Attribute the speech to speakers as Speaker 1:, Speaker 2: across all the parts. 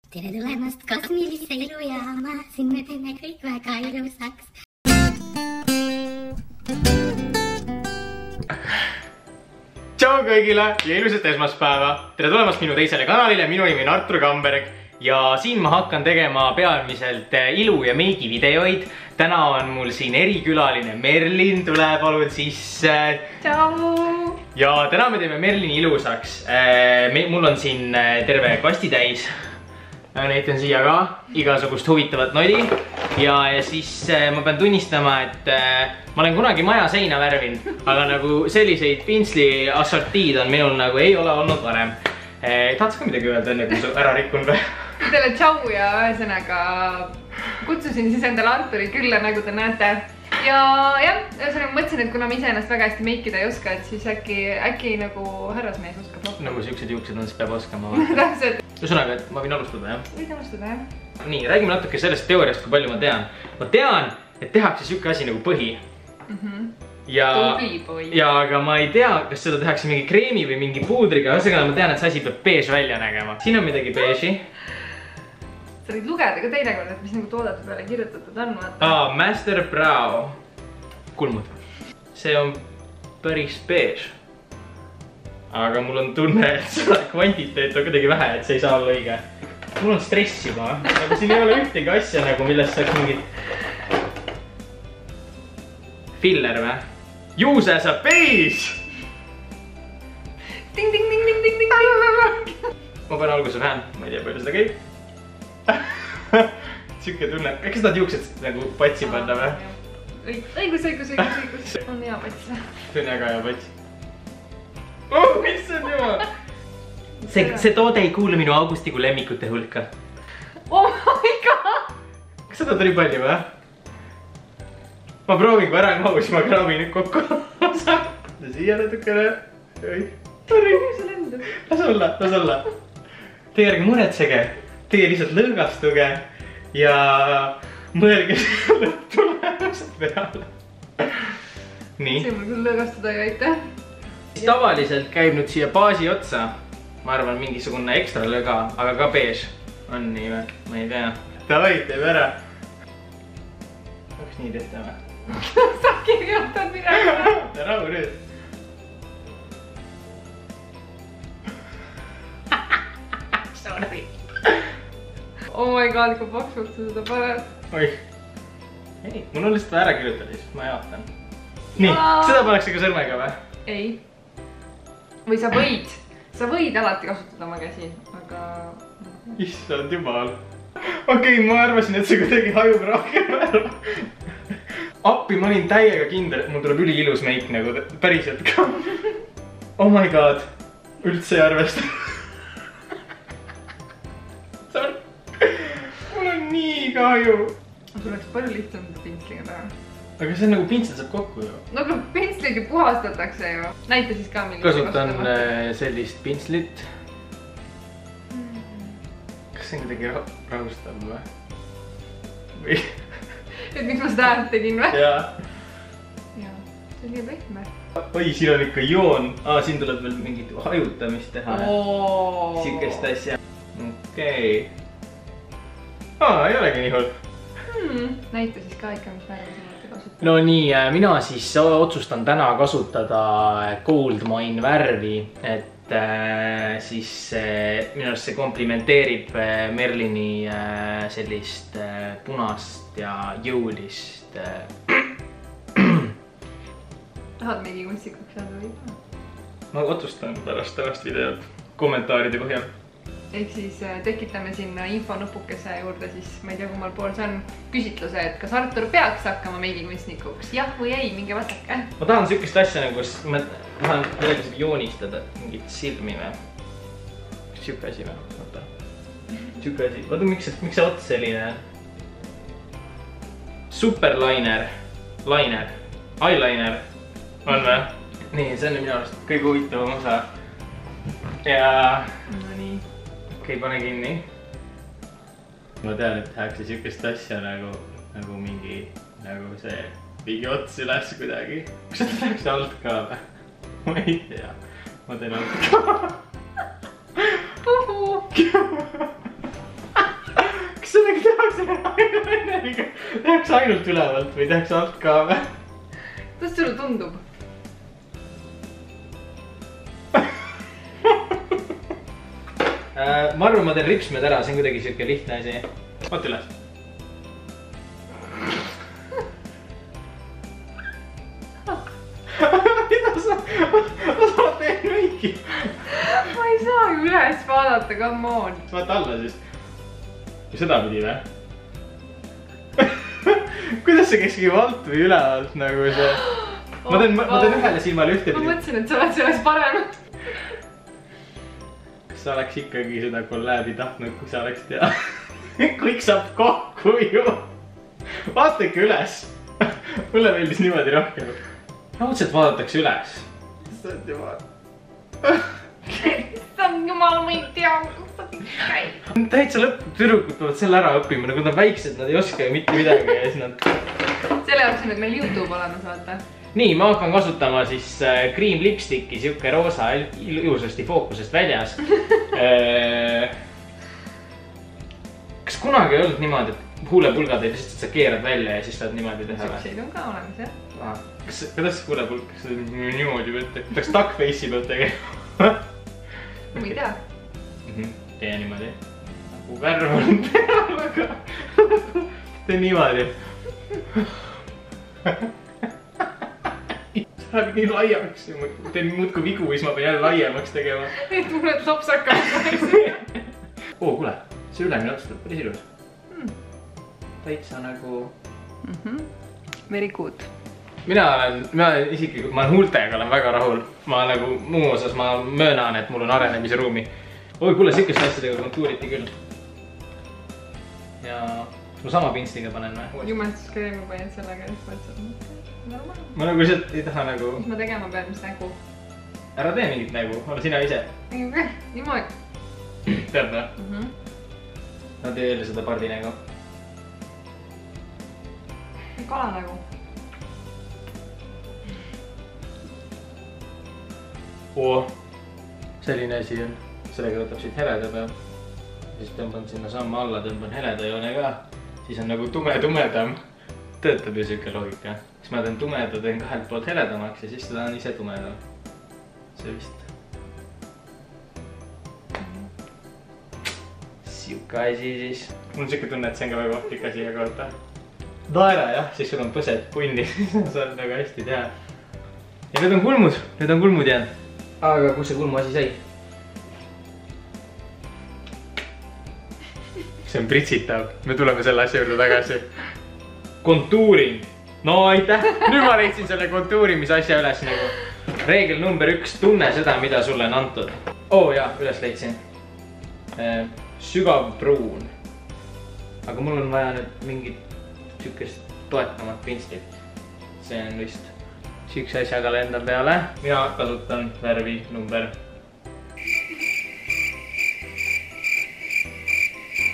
Speaker 1: Tere tulemast kosmilisse ilujaama, siin me teeme kõik väga ilusaks.
Speaker 2: Tšau kõigile ja ilusat esmaspäeva! Tere tulemast minu teisele kanalile, minu nimi on Artur Kamberg ja siin ma hakkan tegema peamiselt ilu- ja meigi videoid. Täna on mul siin erikülaline Merlin, tule palun sisse.
Speaker 3: Tšau!
Speaker 2: Ja täna me teeme Merlini ilusaks. Mul on siin terve kasti täis. Näitan siia ka igasugust huvitavat nodi ja siis ma pean tunnistama, et ma olen kunagi maja seina värvinud, aga nagu selliseid pintsli assortiid on minul nagu ei ole olnud varem. Tahaks ka midagi öelda enne, kui sa ära rikkun või?
Speaker 3: Teile tšau ja ühesõnaga kutsusin siis endale Arturi külla, nagu te näete. Ja jah, ühesõnaga mõtlesin, et kuna ma ise ennast väga hästi meikida ei oska, et siis äkki nagu härrasmees oskab rohkem.
Speaker 2: Nagu siuksed juuksed on, siis peab oskama.
Speaker 3: Täpselt.
Speaker 2: Ühesõnaga, et ma võin alustada, jah?
Speaker 3: Võid alustada, jah.
Speaker 2: Nii, räägime natuke sellest teooriast, kui palju ma tean. Ma tean, et tehakse siuke asi nagu põhi. Ja aga ma ei tea, kas seda tehakse mingi kreemi või mingi puudriga. Ühesõnaga ma tean, et see asi peab beež välja nägema. Siin on midagi beeži.
Speaker 3: Sa võid lugeda ka teinekord, et mis nagu toodete peale kirjutatud on.
Speaker 2: Master Brow. Kulmud. See on päris beež. Aga mul on tunne, et seda kvantiteet on kuidagi vähe, et see ei saa olla õige. Mul on stress juba. Aga siin ei ole ühtegi asja nagu, millest saaks mingit filler või? Juuse saab beež!
Speaker 3: Ting, ting, ting, ting, ting, ting.
Speaker 2: Ma pean alguse vähem, ma ei tea, palju seda käib. Siuke tunne, äkki seda juuksed nagu patsi panna või?
Speaker 3: Õigus. On hea pats.
Speaker 2: See on väga hea pats. Oh, mis on jumal? See toode ei kuule minu augustikuu lemmikute hulka.
Speaker 3: Oh my god!
Speaker 2: Kas seda tuli palju või? Ma proovin, kui ära ei mahu, siis ma kraabin nüüd kokku. Siia natukene. Las olla. Teie ärge muretsege. Teie lihtsalt lõõgastuge ja mõelge lõpptulemust peale. Nii.
Speaker 3: See mul küll lõõgastuda ei aita.
Speaker 2: Tavaliselt käib nüüd siia baasi otsa. Ma arvan mingisugune ekstra lõga, aga ka beež. On nii või? Ma ei tea. Davai, teeb ära. Oleks nii tehta või?
Speaker 3: Sa kirjutad midagi.
Speaker 2: Rahu nüüd. Sorry.
Speaker 3: Oh my god, kui paksult sa seda paned.
Speaker 2: Oih. Ei, mul on lihtsalt ära kirjutada, siis ma jaotan. Nii, seda pannakse ka sõrmega või?
Speaker 3: Ei. Või sa võid alati kasutada oma käsi, aga...
Speaker 2: Issand jumal. Okei, ma arvasin, et see kuidagi hajub rohkem ära. Appi, ma olin täiega kindel, et mul tuleb üli ilus meik nagu päriselt ka. Oh my god. Üldse ei arvesta. Sorry. Mul on nii kahju.
Speaker 3: Sul oleks palju lihtsam pintsliga teha.
Speaker 2: Aga see on nagu pintsel saab kokku ju.
Speaker 3: No aga pintsliga puhastatakse ju. Näita siis ka millist
Speaker 2: kasutan sellist pintslit. Kas see on kuidagi rahustab või? Või?
Speaker 3: Et miks ma seda häält tegin või?
Speaker 2: Jaa.
Speaker 3: Jaa, see on nii pehme.
Speaker 2: Oi, siin on ikka joon. Siin tuleb veel mingit hajutamist teha. Siukest asja. Okei. Ei olegi nii hull.
Speaker 3: Näita siis ka ikka, mis värvi sa mõtled kasutada.
Speaker 2: No nii, mina siis otsustan täna kasutada Gold Mine värvi, et siis minu arust see komplimenteerib Merlini sellist punast ja jõulist.
Speaker 3: Tahad mingi kunstikuks saada või?
Speaker 2: Ma otsustan pärast tänast videot kommentaaride põhjal.
Speaker 3: Ehk siis tekitame sinna infonupukese juurde siis, ma ei tea, kummal pool see on, küsitluse, et kas Artur peaks hakkama meigikunstnikuks? Jah või ei, minge vastake. Ma tahan siukest asja nagu, ma tahan midagi saab joonistada, mingit silmi või. Siuke asi või? Oota. Siuke asi. Vaata, miks see ots selline? Superliner. Liner. Eyeliner. On või? Nii, see on minu arust kõige huvitavam osa. Ja... No nii. Okei, pane kinni. Ma tean, et tehakse siukest asja nagu mingi, nagu see mingi ots üles kuidagi. Kas seda tehakse alt ka või? Ma ei tea. Ma teen alt ka.
Speaker 2: Eyelineeriga tehakse ainult ülevalt või tehakse alt ka või?
Speaker 4: kuidas sulle tundub?
Speaker 2: Ma arvan, ma teen ripsmed ära, see on kuidagi siuke lihtne asi. Vaata üles. Mida sa teen meiki?
Speaker 4: ma ei saa ju üles vaadata, come on.
Speaker 2: Vaata alla siis. Seda pidi või? Kuidas see käiski alt või ülevalt nagu see? Ma teen ühele silmale ühte pidi.
Speaker 4: Ma mõtlesin, et sa oled sellest parem.
Speaker 2: Kas sa oleks ikkagi seda kolläbi tahtnud, kui sa oleks tea? Kõik saab kokku ju. Vaata ikka üles. Mulle meeldis niimoodi rohkem. Raudselt vaadatakse üles. Issand jumal.
Speaker 4: Issand jumal, ma ei tea, kus sa käid.
Speaker 2: Täitsa lõpp, tüdrukud peavad selle ära õppima, nagu nad on väiksed, nad ei oska ju mitte midagi ja siis nad...
Speaker 4: Selle jaoks on meil YouTube olemas, vaata.
Speaker 2: Nii, ma hakkan kasutama siis cream lipsticki, siuke roosa, ilusasti fookusest väljas. Kas kunagi ei olnud niimoodi, et huulepulgad ei lihtsalt sa keerad välja ja siis saad niimoodi teha?
Speaker 4: Siukseid on ka olemas, jah.
Speaker 2: Kuidas see huulepulg, kas sa niimoodi võtta? Peaks duckface'i pealt tegema?
Speaker 4: Ma ei tea.
Speaker 2: Tee niimoodi. Nagu värv on peal, aga... Tee niimoodi. See läheb nii laiaks. Teen muudku vigu, siis ma pean jälle laiemaks tegema.
Speaker 4: Need tuuled lopsakad.
Speaker 2: Kuule, see ülemine ots tuleb päris ilus. Täitsa nagu...
Speaker 4: Very good.
Speaker 2: Mina isiklikult, ma olen huultega, olen väga rahul. Ma nagu muu osas ma möönan, et mul on arenemise ruumi. Oi, kuule, siukest asjadega kontuuriti küll. Ja ma sama pintsliga panen või?
Speaker 4: Jumestuskreemi panid sellega ja siis mõtlesin, et normaalne.
Speaker 2: Ma nagu lihtsalt ei taha nagu...
Speaker 4: Mis ma tegema pean, mis nägu?
Speaker 2: Ära tee mingit nägu, ole sina ise.
Speaker 4: Niimoodi.
Speaker 2: Tead või? Nad ei öeldi seda pardi nägu.
Speaker 4: Kala nägu.
Speaker 2: Selline asi on. Sellega võtab siit heleda peal. Siis tõmban sinna samma alla, tõmban heleda joone ka. Siis on nagu tumedam. Töötab ju siuke loogika. Siis ma teen tumeda, teen kahelt poolt heledamaks ja siis seda on ise tumedam. See vist. Siuke asi siis. Mul on siuke tunne, et see on ka väga ohtlik asi, aga oota. Naera jah, siis sul on põsed punni. Saad nagu hästi teha. Ja need on kulmud jäänud. Aga kus see kulmu asi sai? See on pritsitav. Me tuleme selle asja juurde tagasi. Kontuuring. No aitäh. Nüüd ma leidsin selle kontuurimise asja üles nagu. Reegel number 1. Tunne seda, mida sulle on antud. Jaa, üles leidsin. Sügav pruun. Aga mul on vaja nüüd mingit siukest toetamat pintslit. See on vist siukse asjaga lendan peale. Mina kasutan värvi number.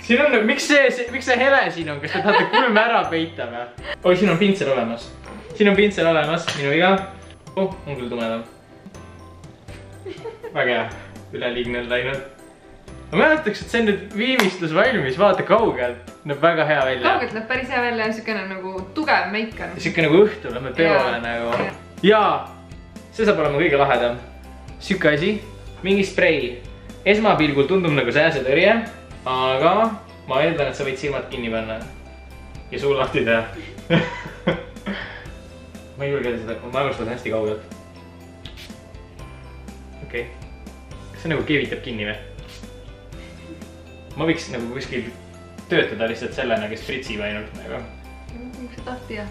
Speaker 2: Siin on, miks see hele siin on? Kas te tahate kulme ära peita või? Oi, siin on pintsel olemas. Siin on pintsel olemas, minu viga. On küll tumedam. Väga hea, üleliigne on läinud. Ma mäletaks, et see on nüüd viimistlus valmis, vaata kaugelt. Näeb väga hea välja.
Speaker 4: Kaugelt näeb päris hea välja ja siukene nagu tugev meik on.
Speaker 2: Siuke nagu õhtul lähme peole nagu. Jaa, see saab olema kõige lahedam. Siuke asi, mingi sprei. Esmapilgul tundub nagu sääsetõrje, aga ma eeldan, et sa võid silmad kinni panna. Ja suu lahti teha. Ma ei julge seda, ma alustan hästi kaugelt. Okei. Kas see nagu keevitab kinni või? Ma võiks nagu kuskil töötada lihtsalt sellena, kes pritsib ainult nagu.
Speaker 4: Miks sa tahti jah?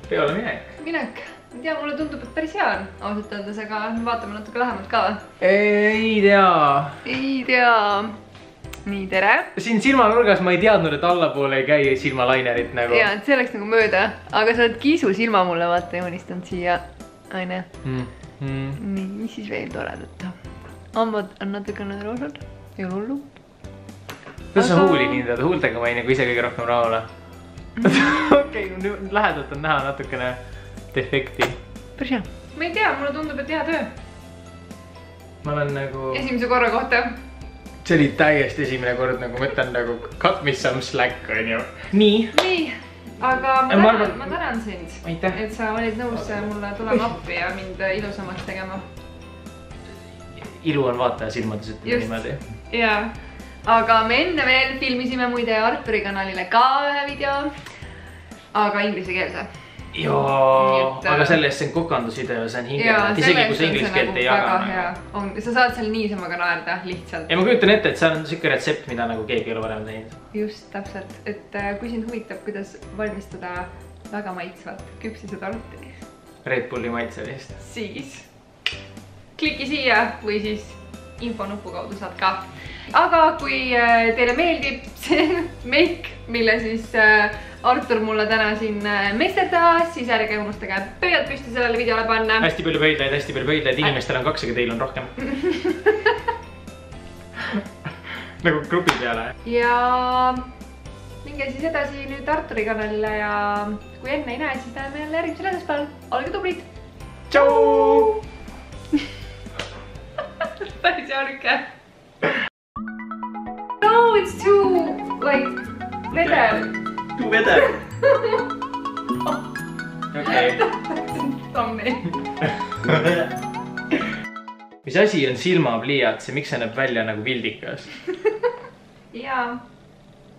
Speaker 2: Peole minek.
Speaker 4: Minek. Ma ei tea, mulle tundub, et päris hea on ausalt öeldes, aga vaatame natuke lähemalt ka või?
Speaker 2: Ei tea.
Speaker 4: Ei tea. Nii, tere.
Speaker 2: Siin silmanurgas ma ei teadnud, et allapoole ei käi silmalainerit nagu.
Speaker 4: Jaa, et see oleks nagu mööda. Aga sa oled kiisu silma mulle vaata joonistanud siia. Aine. Nii, mis siis veel toredat? Hambad on natukene roosad. Ei ole hullu.
Speaker 2: Kuidas sa huuli hindad? Huultega ma ei nagu ise kõige rohkem rahule. Okei, nüüd lähedalt on näha natukene defekti.
Speaker 4: Päris hea. Ma ei tea, mulle tundub, et hea töö.
Speaker 2: Ma olen nagu...
Speaker 4: Esimese korra kohta.
Speaker 2: see oli täiesti esimene kord, nagu ma ütlen, nagu cut me some slack, onju. Nii,
Speaker 4: aga ma tänan sind,
Speaker 2: Aitäh.
Speaker 4: et sa olid nõus mulle tulema appi ja mind ilusamaks tegema.
Speaker 2: ilu on vaataja silmades, ütleme niimoodi.
Speaker 4: Jaa, aga me enne veel filmisime muide Arturi kanalile ka ühe video, aga inglise keelse.
Speaker 2: Jaa, aga selle eest see on kokandusvideo, see on hingeline, isegi kui sa inglise keelt ei jaga.
Speaker 4: Sa saad seal niisama ka naerda lihtsalt.
Speaker 2: Ja ma kujutan ette, et seal on siuke retsept, mida nagu keegi ei ole varem teinud.
Speaker 4: Just, täpselt, et kui sind huvitab, kuidas valmistada väga maitsvat küpsisetorti,
Speaker 2: Red Bulli maitselist.
Speaker 4: siis kliki siia või siis infonupu kaudu saad ka. Aga kui teile meeldib see meik, mille siis Artur mulle täna siin meisterdas, siis ärge unustage pöialt püsti sellele videole panna.
Speaker 2: Hästi palju pöidlaid, inimestel on 2, aga teil on rohkem. Nagu grupi peale.
Speaker 4: Ja minge siis edasi nüüd Arturi kanalile ja kui enne ei näe, siis näeme jälle järgmisel esmaspäeval. Olge tublid!
Speaker 2: Tšau!
Speaker 4: Päris jaunuke. No, it's too, like, vedel.
Speaker 2: Too vedel. Okei.
Speaker 4: Tommi.
Speaker 2: Mis asi on silmapliiats ja miks see näeb välja nagu vildikas?
Speaker 4: Jaa.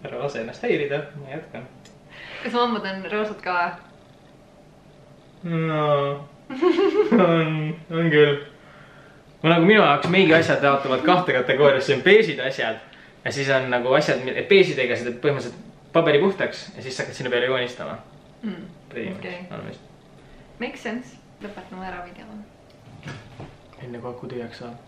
Speaker 2: Ära lase ennast häirida, ma jätkan.
Speaker 4: Kas mammad on roosad ka?
Speaker 2: No, on küll. Nagu minu jaoks meigi asjad jaotuvad 2 kategooriasse, on beesid asjad ja siis on nagu asjad, et beesidega sa teed põhimõtteliselt paberi puhtaks ja siis sa hakkad sinna peale joonistama.
Speaker 4: Okay. Make sense. Lõpetame ära video.
Speaker 2: Enne kui aku tühjaks saab.